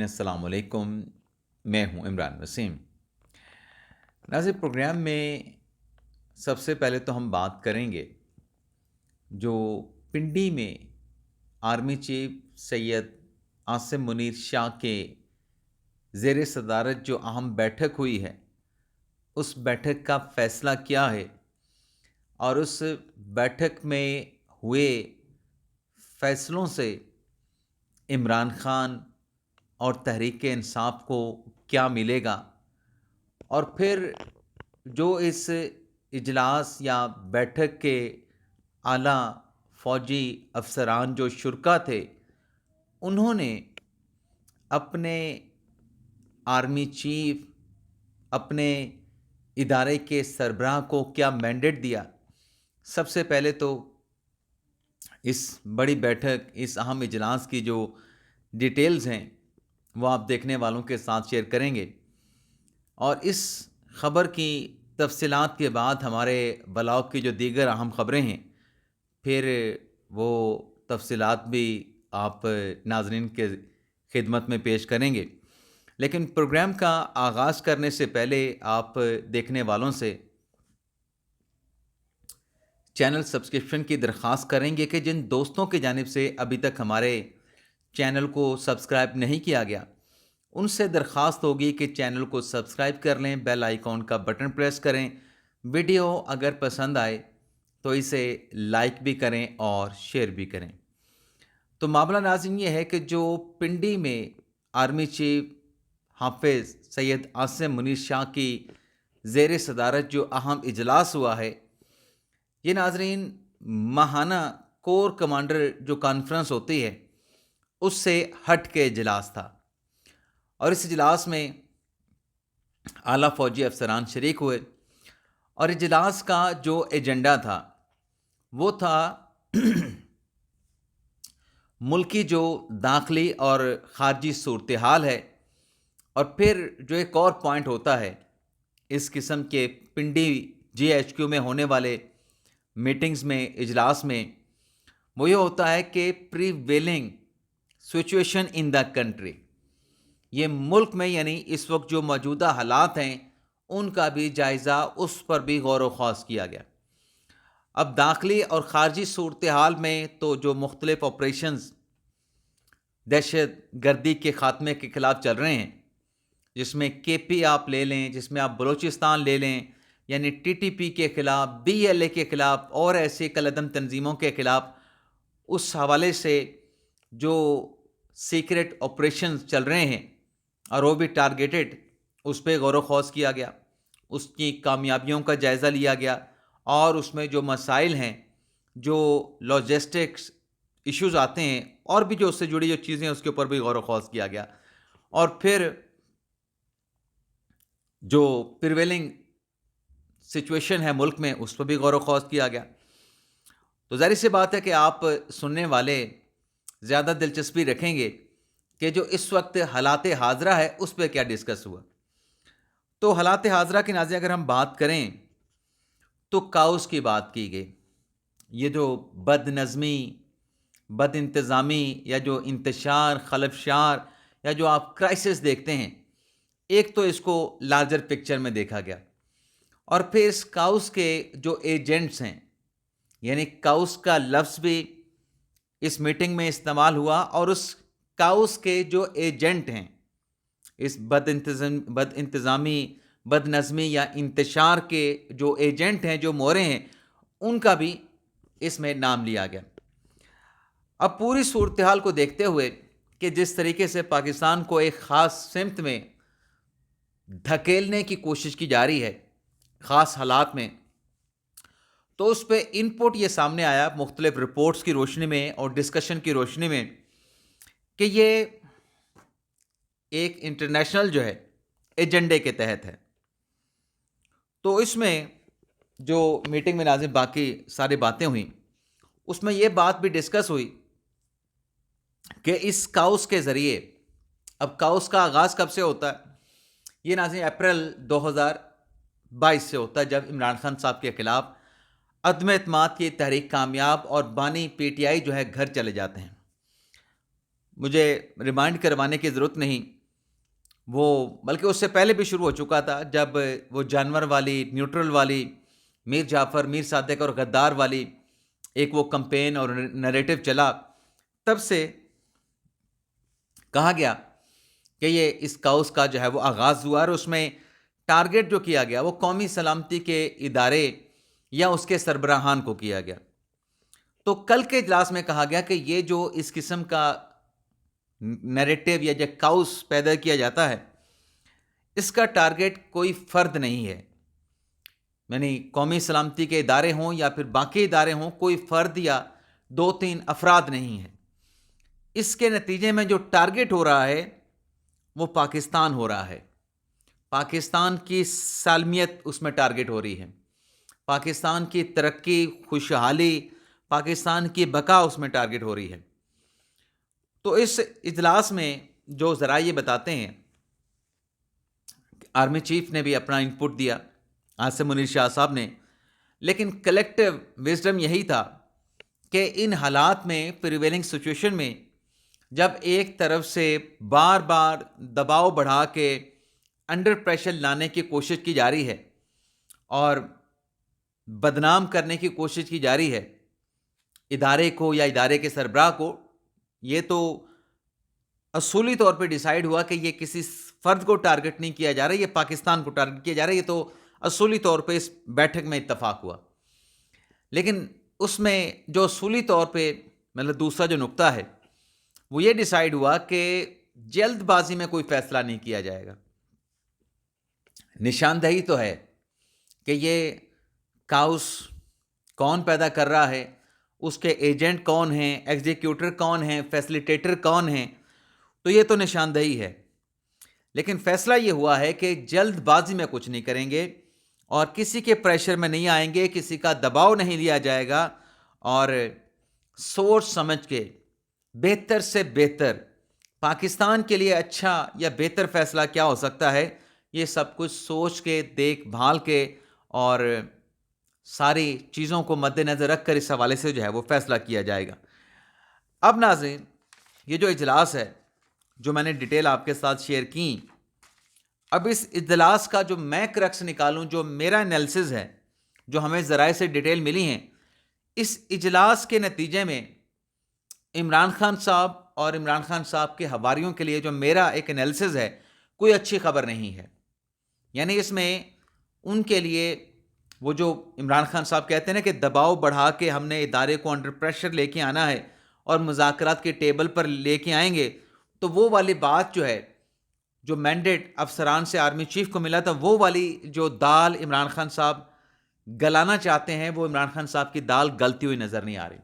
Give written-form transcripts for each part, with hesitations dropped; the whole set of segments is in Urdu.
السلام علیکم، میں ہوں عمران وسیم۔ ناظرین، پروگرام میں سب سے پہلے تو ہم بات کریں گے جو پنڈی میں آرمی چیف سید عاصم منیر شاہ کے زیر صدارت جو اہم بیٹھک ہوئی ہے، اس بیٹھک کا فیصلہ کیا ہے اور اس بیٹھک میں ہوئے فیصلوں سے عمران خان اور تحریک انصاف کو کیا ملے گا، اور پھر جو اس اجلاس یا بیٹھک کے اعلیٰ فوجی افسران جو شرکا تھے، انہوں نے اپنے آرمی چیف، اپنے ادارے کے سربراہ کو کیا مینڈیٹ دیا۔ سب سے پہلے تو اس بڑی بیٹھک، اس اہم اجلاس کی جو ڈیٹیلز ہیں وہ آپ دیکھنے والوں کے ساتھ شیئر کریں گے، اور اس خبر کی تفصیلات کے بعد ہمارے بلاگ کی جو دیگر اہم خبریں ہیں پھر وہ تفصیلات بھی آپ ناظرین کے خدمت میں پیش کریں گے۔ لیکن پروگرام کا آغاز کرنے سے پہلے آپ دیکھنے والوں سے چینل سبسکرپشن کی درخواست کریں گے کہ جن دوستوں کی جانب سے ابھی تک ہمارے چینل کو سبسکرائب نہیں کیا گیا، ان سے درخواست ہوگی کہ چینل کو سبسکرائب کر لیں، بیل آئیکن کا بٹن پریس کریں، ویڈیو اگر پسند آئے تو اسے لائک بھی کریں اور شیئر بھی کریں۔ تو معاملہ ناظرین یہ ہے کہ جو پنڈی میں آرمی چیف حافظ سید عاصم منیر شاہ کی زیر صدارت جو اہم اجلاس ہوا ہے، یہ ناظرین ماہانہ کور کمانڈر جو کانفرنس ہوتی ہے اس سے ہٹ کے اجلاس تھا، اور اس اجلاس میں اعلیٰ فوجی افسران شریک ہوئے، اور اجلاس کا جو ایجنڈا تھا وہ تھا ملکی جو داخلی اور خارجی صورتحال ہے، اور پھر جو ایک اور پوائنٹ ہوتا ہے اس قسم کے پنڈی جی ایچ کیو میں ہونے والے میٹنگز میں، اجلاس میں، وہ یہ ہوتا ہے کہ prevailing situation in the country, یہ ملک میں یعنی اس وقت جو موجودہ حالات ہیں ان کا بھی جائزہ، اس پر بھی غور و خوض کیا گیا۔ اب داخلی اور خارجی صورتحال میں تو جو مختلف آپریشنز دہشت گردی کے خاتمے کے خلاف چل رہے ہیں، جس میں کے پی آپ لے لیں، جس میں آپ بلوچستان لے لیں، یعنی ٹی ٹی پی کے خلاف، بی ایل اے کے خلاف اور ایسے کالعدم تنظیموں کے خلاف، اس حوالے سے جو سیکرٹ آپریشنز چل رہے ہیں اور وہ بھی ٹارگیٹڈ، اس پہ غور و خوض کیا گیا، اس کی کامیابیوں کا جائزہ لیا گیا، اور اس میں جو مسائل ہیں، جو لاجسٹکس ایشوز آتے ہیں اور بھی جو اس سے جڑی جو چیزیں ہیں اس کے اوپر بھی غور و خوض کیا گیا، اور پھر جو پریویلنگ سچویشن ہے ملک میں اس پر بھی غور و خوض کیا گیا۔ تو ظاہر سی بات ہے کہ آپ سننے والے زیادہ دلچسپی رکھیں گے کہ جو اس وقت حالات حاضرہ ہے اس پہ کیا ڈسکس ہوا۔ تو حالات حاضرہ کی ناظرین اگر ہم بات کریں تو کاؤس کی بات کی گئی، یہ جو بد نظمی، بد انتظامی یا جو انتشار، خلفشار یا جو آپ کرائسس دیکھتے ہیں، ایک تو اس کو لارجر پکچر میں دیکھا گیا، اور پھر اس کاؤس کے جو ایجنٹس ہیں، یعنی کاؤس کا لفظ بھی اس میٹنگ میں استعمال ہوا، اور اس کاؤس کے جو ایجنٹ ہیں، اس بد انتظامی، بد نظمی یا انتشار کے جو ایجنٹ ہیں، جو مورے ہیں، ان کا بھی اس میں نام لیا گیا۔ اب پوری صورتحال کو دیکھتے ہوئے کہ جس طریقے سے پاکستان کو ایک خاص سمت میں دھکیلنے کی کوشش کی جا رہی ہے خاص حالات میں، تو اس پہ ان پٹ یہ سامنے آیا مختلف رپورٹس کی روشنی میں اور ڈسکشن کی روشنی میں کہ یہ ایک انٹرنیشنل جو ہے ایجنڈے کے تحت ہے۔ تو اس میں جو میٹنگ میں ناظرین باقی ساری باتیں ہوئیں، اس میں یہ بات بھی ڈسکس ہوئی کہ اس کاؤس کے ذریعے، اب کاؤس کا آغاز کب سے ہوتا ہے؟ یہ ناظرین اپریل 2022 سے ہوتا ہے، جب عمران خان صاحب کے خلاف عدم اعتماد کی تحریک کامیاب اور بانی پی ٹی آئی جو ہے گھر چلے جاتے ہیں۔ مجھے ریمائنڈ کروانے کی ضرورت نہیں، وہ بلکہ اس سے پہلے بھی شروع ہو چکا تھا، جب وہ جانور والی، نیوٹرل والی، میر جعفر، میر صادق اور غدار والی ایک وہ کمپین اور نریٹو چلا، تب سے کہا گیا کہ یہ اس کاؤس کا جو ہے وہ آغاز ہوا، اور اس میں ٹارگٹ جو کیا گیا وہ قومی سلامتی کے ادارے یا اس کے سربراہان کو کیا گیا۔ تو کل کے اجلاس میں کہا گیا کہ یہ جو اس قسم کا نیریٹو یا جو کاؤس پیدا کیا جاتا ہے، اس کا ٹارگٹ کوئی فرد نہیں ہے، یعنی قومی سلامتی کے ادارے ہوں یا پھر باقی ادارے ہوں، کوئی فرد یا 2-3 افراد نہیں ہیں۔ اس کے نتیجے میں جو ٹارگٹ ہو رہا ہے وہ پاکستان ہو رہا ہے، پاکستان کی سالمیت اس میں ٹارگٹ ہو رہی ہے، پاکستان کی ترقی، خوشحالی، پاکستان کی بقا اس میں ٹارگٹ ہو رہی ہے۔ تو اس اجلاس میں جو ذرائع یہ بتاتے ہیں، آرمی چیف نے بھی اپنا انپٹ دیا، عاصم منیر شاہ صاحب نے، لیکن کلیکٹیو وزڈم یہی تھا کہ ان حالات میں، پریویلنگ سچویشن میں، جب ایک طرف سے بار بار دباؤ بڑھا کے انڈر پریشر لانے کی کوشش کی جا رہی ہے اور بدنام کرنے کی کوشش کی جا رہی ہے ادارے کو یا ادارے کے سربراہ کو، یہ تو اصولی طور پہ ڈیسائیڈ ہوا کہ یہ کسی فرد کو ٹارگٹ نہیں کیا جا رہا، یہ پاکستان کو ٹارگٹ کیا جا رہا ہے، یہ تو اصولی طور پہ اس بیٹھک میں اتفاق ہوا۔ لیکن اس میں جو اصولی طور پہ مطلب دوسرا جو نقطہ ہے وہ یہ ڈیسائیڈ ہوا کہ جلد بازی میں کوئی فیصلہ نہیں کیا جائے گا۔ نشاندہی تو ہے کہ یہ کاؤس کون پیدا کر رہا ہے، اس کے ایجنٹ کون ہیں، ایگزیکیوٹر کون ہیں، فیسلیٹیٹر کون ہیں، تو یہ تو نشاندہی ہے، لیکن فیصلہ یہ ہوا ہے کہ جلد بازی میں کچھ نہیں کریں گے اور کسی کے پریشر میں نہیں آئیں گے، کسی کا دباؤ نہیں لیا جائے گا، اور سوچ سمجھ کے بہتر سے بہتر پاکستان کے لیے اچھا یا بہتر فیصلہ کیا ہو سکتا ہے، یہ سب کچھ سوچ کے، دیکھ بھال کے اور ساری چیزوں کو مد نظر رکھ کر اس حوالے سے جو ہے وہ فیصلہ کیا جائے گا۔ اب ناظرین، یہ جو اجلاس ہے جو میں نے ڈیٹیل آپ کے ساتھ شیئر کی، اب اس اجلاس کا جو میں کرکس نکالوں، جو میرا انالیسز ہے، جو ہمیں ذرائع سے ڈیٹیل ملی ہیں، اس اجلاس کے نتیجے میں عمران خان صاحب اور عمران خان صاحب کے حواریوں کے لیے جو میرا ایک انالیسز ہے، کوئی اچھی خبر نہیں ہے۔ یعنی اس میں ان کے لیے وہ جو عمران خان صاحب کہتے ہیں نا کہ دباؤ بڑھا کے ہم نے ادارے کو انڈر پریشر لے کے آنا ہے اور مذاکرات کے ٹیبل پر لے کے آئیں گے، تو وہ والی بات جو ہے، جو مینڈیٹ افسران سے آرمی چیف کو ملا تھا، وہ والی جو دال عمران خان صاحب گلانا چاہتے ہیں، وہ عمران خان صاحب کی دال گلتی ہوئی نظر نہیں آ رہی۔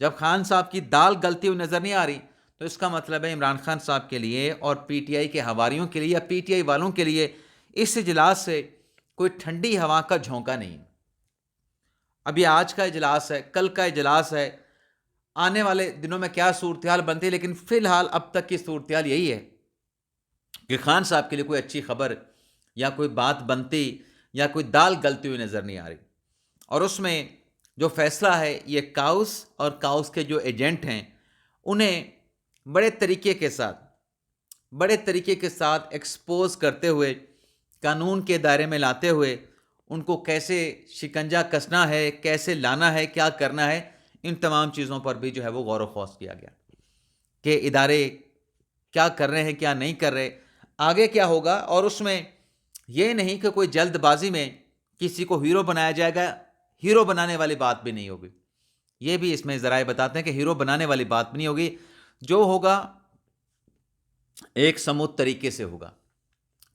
جب خان صاحب کی دال گلتی ہوئی نظر نہیں آ رہی تو اس کا مطلب ہے عمران خان صاحب کے لیے اور پی ٹی آئی کے حواریوں کے لیے یا پی ٹی آئی والوں کے لیے اس اجلاس سے کوئی ٹھنڈی ہوا کا جھونکا نہیں۔ ابھی آج کا اجلاس ہے، کل کا اجلاس ہے، آنے والے دنوں میں کیا صورتحال بنتی ہے، لیکن فی الحال اب تک کی صورتحال یہی ہے کہ خان صاحب کے لیے کوئی اچھی خبر یا کوئی بات بنتی یا کوئی دال گلتی ہوئی نظر نہیں آ رہی، اور اس میں جو فیصلہ ہے یہ کاؤس اور کاؤس کے جو ایجنٹ ہیں انہیں بڑے طریقے کے ساتھ ایکسپوز کرتے ہوئے، قانون کے دائرے میں لاتے ہوئے ان کو کیسے شکنجہ کسنا ہے، کیسے لانا ہے، کیا کرنا ہے، ان تمام چیزوں پر بھی جو ہے وہ غور و خوض کیا گیا کہ ادارے کیا کر رہے ہیں، کیا نہیں کر رہے، آگے کیا ہوگا۔ اور اس میں یہ نہیں کہ کوئی جلد بازی میں کسی کو ہیرو بنایا جائے گا، ہیرو بنانے والی بات بھی نہیں ہوگی، یہ بھی اس میں ذرائع بتاتے ہیں کہ ہیرو بنانے والی بات بھی نہیں ہوگی، جو ہوگا ایک سموتھ طریقے سے ہوگا۔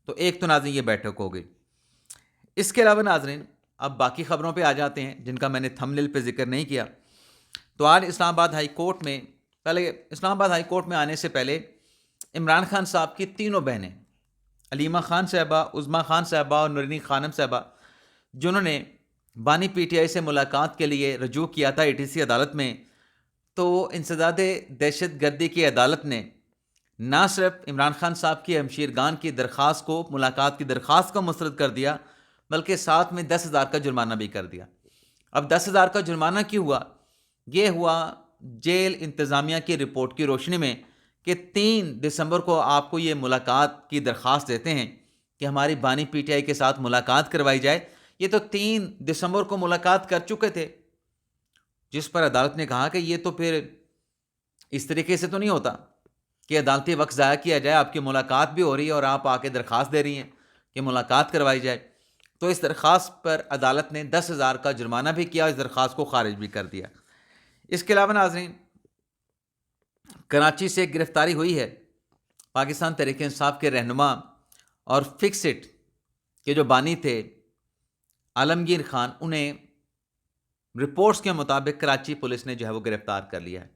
تو ایک تو ناظرین یہ بیٹھک ہوگی۔ اس کے علاوہ ناظرین اب باقی خبروں پہ آ جاتے ہیں جن کا میں نے تھمبنیل پہ ذکر نہیں کیا۔ تو آج اسلام آباد ہائی کورٹ میں آنے سے پہلے عمران خان صاحب کی تینوں بہنیں، علیمہ خان صاحبہ، عظمیٰ خان صاحبہ اور نورنی خانم صاحبہ، جنہوں نے بانی پی ٹی آئی سے ملاقات کے لیے رجوع کیا تھا اے ٹی سی عدالت میں، تو انسداد دہشت گردی کی عدالت نے نہ صرف عمران خان صاحب کی ہمشیرگان کی درخواست کو، ملاقات کی درخواست کو مسترد کر دیا، بلکہ ساتھ میں 10,000 کا جرمانہ بھی کر دیا۔ اب 10,000 کا جرمانہ کیوں ہوا؟ یہ ہوا جیل انتظامیہ کی رپورٹ کی روشنی میں کہ 3 دسمبر کو آپ کو یہ ملاقات کی درخواست دیتے ہیں کہ ہماری بانی پی ٹی آئی کے ساتھ ملاقات کروائی جائے. یہ تو 3 دسمبر کو ملاقات کر چکے تھے، جس پر عدالت نے کہا کہ یہ تو پھر اس طریقے سے تو نہیں ہوتا کہ عدالتی وقت ضائع کیا جائے. آپ کی ملاقات بھی ہو رہی ہے اور آپ آ کے درخواست دے رہی ہیں کہ ملاقات کروائی جائے. تو اس درخواست پر عدالت نے 10,000 کا جرمانہ بھی کیا اور اس درخواست کو خارج بھی کر دیا. اس کے علاوہ ناظرین، کراچی سے گرفتاری ہوئی ہے پاکستان تحریک انصاف کے رہنما اور فکسٹ کے جو بانی تھے عالمگیر خان. انہیں رپورٹس کے مطابق کراچی پولیس نے جو ہے وہ گرفتار کر لیا ہے.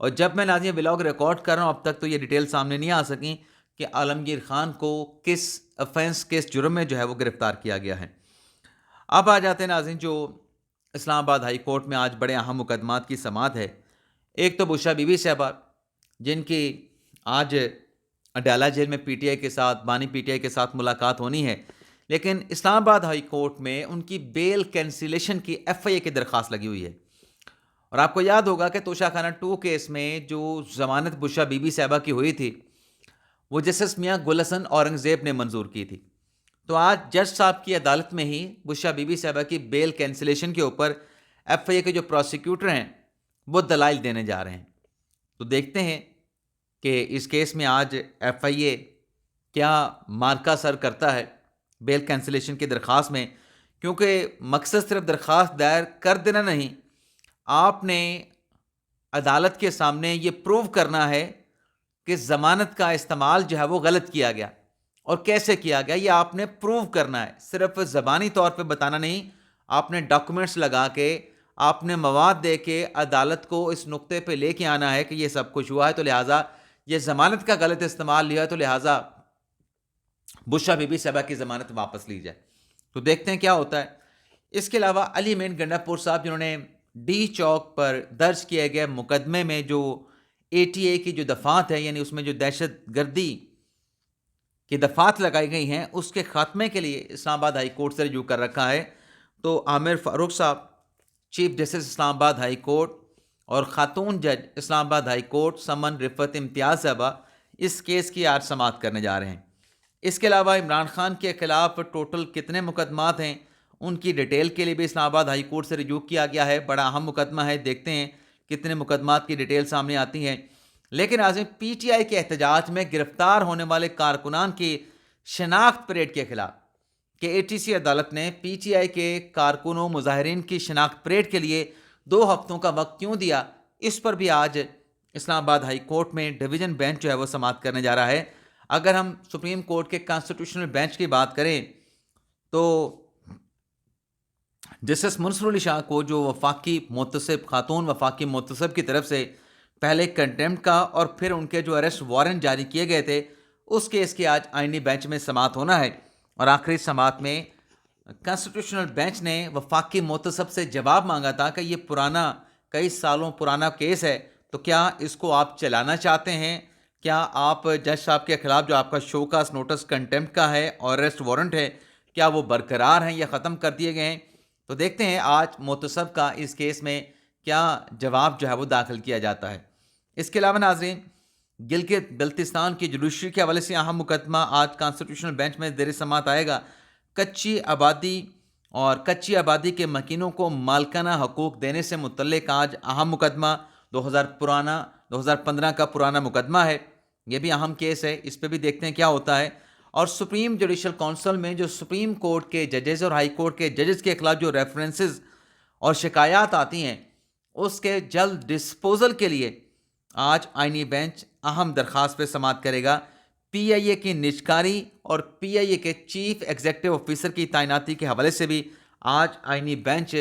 اور جب میں ناظرین ولاگ ریکارڈ کر رہا ہوں اب تک تو یہ ڈیٹیل سامنے نہیں آ سکیں کہ عالمگیر خان کو کس افینس کس جرم میں جو ہے وہ گرفتار کیا گیا ہے. اب آ جاتے ہیں ناظرین جو اسلام آباد ہائی کورٹ میں آج بڑے اہم مقدمات کی سماعت ہے. ایک تو بشرا بی بی صاحبہ جن کی آج اڈیالہ جیل میں پی ٹی آئی کے ساتھ بانی پی ٹی آئی کے ساتھ ملاقات ہونی ہے، لیکن اسلام آباد ہائی کورٹ میں ان کی بیل کینسلیشن کی ایف آئی اے کی درخواست لگی ہوئی ہے. اور آپ کو یاد ہوگا کہ توشہ خانہ 2 کیس میں جو ضمانت بشرا بی بی صاحبہ کی ہوئی تھی وہ جسٹس میاں گل حسن اورنگزیب نے منظور کی تھی. تو آج جج صاحب کی عدالت میں ہی بشرا بی بی صاحبہ کی بیل کینسلیشن کے اوپر ایف آئی اے کے جو پروسیکیوٹر ہیں وہ دلائل دینے جا رہے ہیں. تو دیکھتے ہیں کہ اس کیس میں آج ایف آئی اے کیا مارکا سر کرتا ہے بیل کینسلیشن کی درخواست میں، کیونکہ مقصد صرف درخواست دائر کر دینا نہیں، آپ نے عدالت کے سامنے یہ پروو کرنا ہے کہ ضمانت کا استعمال جو ہے وہ غلط کیا گیا اور کیسے کیا گیا، یہ آپ نے پروو کرنا ہے. صرف زبانی طور پہ بتانا نہیں، آپ نے ڈاکومنٹس لگا کے، آپ نے مواد دے کے عدالت کو اس نقطے پہ لے کے آنا ہے کہ یہ سب کچھ ہوا ہے، تو لہٰذا یہ ضمانت کا غلط استعمال لیا ہے، تو لہٰذا بشرا بی بی صاحبہ کی ضمانت واپس لی جائے. تو دیکھتے ہیں کیا ہوتا ہے. اس کے علاوہ علی مین گنڈا پور صاحب جنہوں نے ڈی چوک پر درج کیے گئے مقدمے میں جو اے ٹی اے کی جو دفعات ہے، یعنی اس میں جو دہشت گردی کی دفعات لگائی گئی ہیں، اس کے خاتمے کے لیے اسلام آباد ہائی کورٹ سے رجوع کر رکھا ہے. تو عامر فاروق صاحب چیف جسٹس اسلام آباد ہائی کورٹ اور خاتون جج اسلام آباد ہائی کورٹ سمن رفت امتیاز صاحبہ اس کیس کی آج سماعت کرنے جا رہے ہیں. اس کے علاوہ عمران خان کے خلاف ٹوٹل کتنے مقدمات ہیں ان کی ڈیٹیل کے لیے بھی اسلام آباد ہائی کورٹ سے رجوع کیا گیا ہے. بڑا اہم مقدمہ ہے، دیکھتے ہیں کتنے مقدمات کی ڈیٹیل سامنے آتی ہیں. لیکن آج پی ٹی آئی کے احتجاج میں گرفتار ہونے والے کارکنان کی شناخت پریڈ کے خلاف کہ اے ٹی سی عدالت نے پی ٹی آئی کے کارکنوں مظاہرین کی شناخت پریڈ کے لیے 2 ہفتوں کا وقت کیوں دیا، اس پر بھی آج اسلام آباد ہائی کورٹ میں ڈویژن بینچ جو ہے وہ سماعت کرنے جا رہا ہے. اگر ہم سپریم کورٹ کے کانسٹیٹیوشنل بینچ کی بات کریں تو جسٹس منصور علی شاہ کو جو وفاقی محتسب خاتون وفاقی محتسب کی طرف سے پہلے کنٹیمپٹ کا اور پھر ان کے جو اریسٹ وارنٹ جاری کیے گئے تھے اس کیس کی آج آئینی بینچ میں سماعت ہونا ہے. اور آخری سماعت میں کانسٹیٹیوشنل بینچ نے وفاقی محتسب سے جواب مانگا تھا کہ یہ پرانا کئی سالوں پرانا کیس ہے، تو کیا اس کو آپ چلانا چاہتے ہیں؟ کیا آپ جج صاحب کے خلاف جو آپ کا شو کاز نوٹس کنٹیمپٹ کا ہے اور اریسٹ وارنٹ ہے، کیا وہ برقرار ہیں یا ختم کر دیے گئے ہیں؟ تو دیکھتے ہیں آج محتسب کا اس کیس میں کیا جواب جو ہے وہ داخل کیا جاتا ہے. اس کے علاوہ ناظرین گلگت بلتستان کی جوڈیشری کے حوالے سے اہم مقدمہ آج کانسٹیٹیوشنل بینچ میں زیر سماعت آئے گا. کچی کچی آبادی کے مکینوں کو مالکانہ حقوق دینے سے متعلق آج اہم مقدمہ 2015 کا پرانا مقدمہ ہے، یہ بھی اہم کیس ہے، اس پہ بھی دیکھتے ہیں کیا ہوتا ہے. اور سپریم جوڈیشل کونسل میں جو سپریم کورٹ کے ججز اور ہائی کورٹ کے ججز کے خلاف جو ریفرنسز اور شکایات آتی ہیں اس کے جلد ڈسپوزل کے لیے آج آئینی بینچ اہم درخواست پہ سماعت کرے گا. پی آئی اے کی نجکاری اور پی آئی اے کے چیف ایگزیکٹو آفیسر کی تعیناتی کے حوالے سے بھی آج آئینی بینچ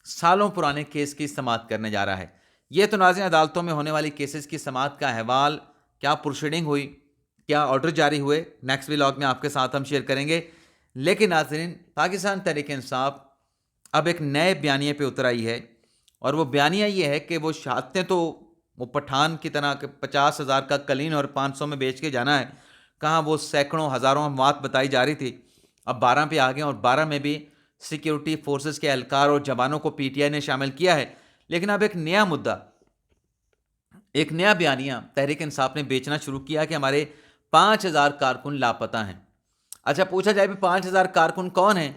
سالوں پرانے کیس کی سماعت کرنے جا رہا ہے. یہ تو ناظرین عدالتوں میں ہونے والی کیسز کی سماعت کا احوال، کیا پروسیڈنگ ہوئی، کیا آرڈر جاری ہوئے، نیکسٹ ولاگ میں آپ کے ساتھ ہم شیئر کریں گے. لیکن ناظرین پاکستان تحریک انصاف اب ایک نئے بیانیے پہ اتر آئی ہے، اور وہ بیانیہ یہ ہے کہ وہ شہادتیں تو وہ پٹھان کی طرح کہ 50,000 کا کلین اور 500 میں بیچ کے جانا ہے، کہاں وہ سینکڑوں ہزاروں اموات بتائی جا رہی تھی، اب 12 پہ آ گئے اور 12 میں بھی سیکیورٹی فورسز کے اہلکار اور جوانوں کو پی ٹی آئی نے شامل کیا ہے. لیکن اب ایک نیا مدعا ایک نیا بیانیہ تحریک انصاف نے بیچنا شروع کیا کہ ہمارے 5,000 کارکن لاپتہ ہیں. اچھا پوچھا جائے بھی 5,000 کارکن کون ہیں,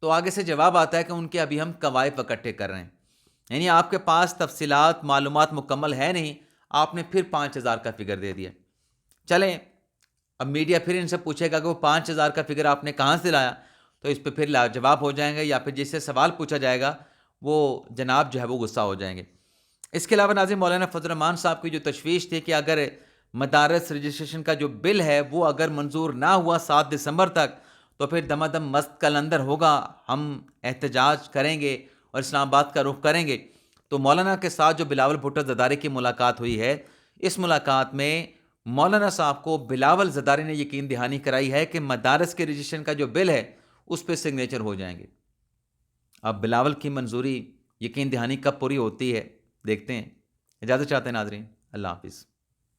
تو آگے سے جواب آتا ہے کہ ان کے ابھی ہم قوائف اکٹھے کر رہے ہیں. یعنی آپ کے پاس تفصیلات معلومات مکمل ہے نہیں, آپ نے پھر 5,000 کا فگر دے دیا. چلیں اب میڈیا پھر ان سے پوچھے گا کہ وہ 5,000 کا فگر آپ نے کہاں سے لایا, تو اس پہ پھر لاجواب ہو جائیں گے, یا پھر جس سے سوال پوچھا جائے گا وہ جناب جو ہے وہ غصہ ہو جائیں گے. اس کے علاوہ ناظرین مولانا فضل الرحمان صاحب کی جو تشویش تھی کہ اگر مدارس رجسٹریشن کا جو بل ہے وہ اگر منظور نہ ہوا 7 دسمبر تک, تو پھر دم دم مست کلندر ہوگا, ہم احتجاج کریں گے اور اسلام آباد کا رخ کریں گے. تو مولانا کے ساتھ جو بلاول بھٹو زرداری کی ملاقات ہوئی ہے, اس ملاقات میں مولانا صاحب کو بلاول زرداری نے یقین دہانی کرائی ہے کہ مدارس کے رجسٹریشن کا جو بل ہے اس پہ سگنیچر ہو جائیں گے. اب بلاول کی منظوری یقین دہانی کب پوری ہوتی ہے دیکھتے ہیں. اجازت چاہتے ہیں ناظرین, اللہ حافظ.